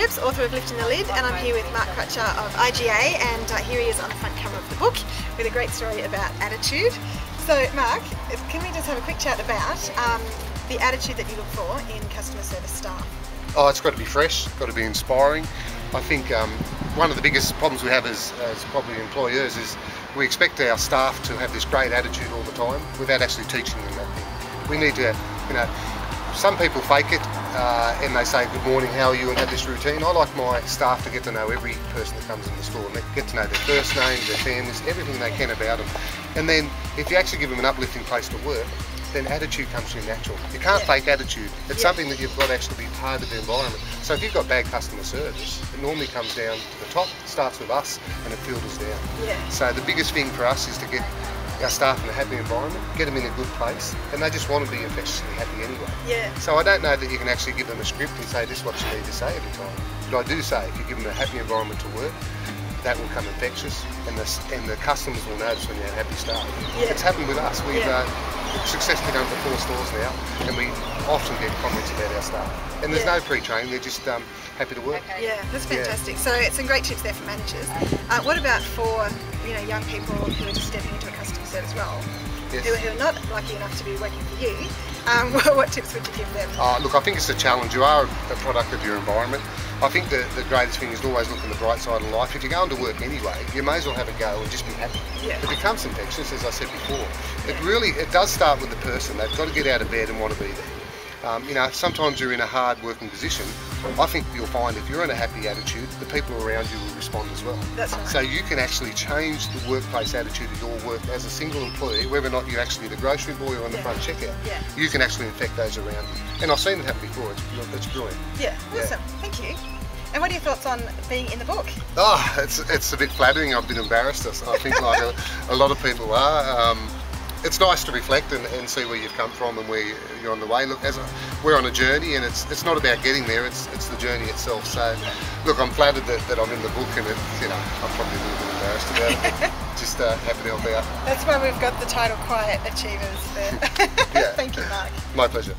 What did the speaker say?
Phipps, author of Lifting the Lid, and I'm here with Mark Crutcher of IGA, and here he is on the front cover of the book with a great story about attitude. So Mark, can we just have a quick chat about the attitude that you look for in customer service staff? Oh, it's got to be fresh, it's got to be inspiring. I think one of the biggest problems we have as probably employers is we expect our staff to have this great attitude all the time without actually teaching them that thing. We need to, some people fake it and they say good morning, how are you, and have this routine. I like my staff to get to know every person that comes in the store, and get to know their first names, their families, everything they can about them. And then if you actually give them an uplifting place to work, then attitude comes through natural. You can't fake attitude. It's something that you've got to actually be part of the environment. So if you've got bad customer service, it normally comes down to the top, starts with us, and it filters down. So the biggest thing for us is to get our staff in a happy environment, get them in a good place, and they just want to be infectiously happy anyway. So I don't know that you can actually give them a script and say this is what you need to say every time. But I do say if you give them a happy environment to work, that will come infectious, and the customers will notice when you have happy staff. It's happened with us. We've successfully done it for 4 stores now, and we often get comments about our staff. And there's no pre-training, they're just happy to work. Yeah, that's fantastic. So it's some great tips there for managers. What about for young people who are just stepping into a customer service role, who are not lucky enough to be working for you? What tips would you give them? Look, I think it's a challenge. You are a product of your environment. I think the greatest thing is to always look on the bright side of life. If you're going to work anyway, you may as well have a go and just be happy. It becomes infectious, as I said before. It does start with the person. They've got to get out of bed and want to be there. Sometimes you're in a hard working position. I think you'll find if you're in a happy attitude, the people around you will respond as well. That's right. So you can actually change the workplace attitude of your work as a single employee, whether or not you're actually the grocery boy or on the front checkout. You can actually infect those around you. And I've seen it happen before. It's brilliant. Awesome. Thank you. And what are your thoughts on being in the book? It's a bit flattering. I've been embarrassed. I think like a lot of people are. It's nice to reflect and see where you've come from and where you're on the way. Look, we're on a journey, and it's not about getting there. It's the journey itself. So, look, I'm flattered that I'm in the book, and I'm probably a little bit embarrassed about it. Just happy to help out. That's why we've got the title Quiet Achievers there. Thank you, Mark. My pleasure.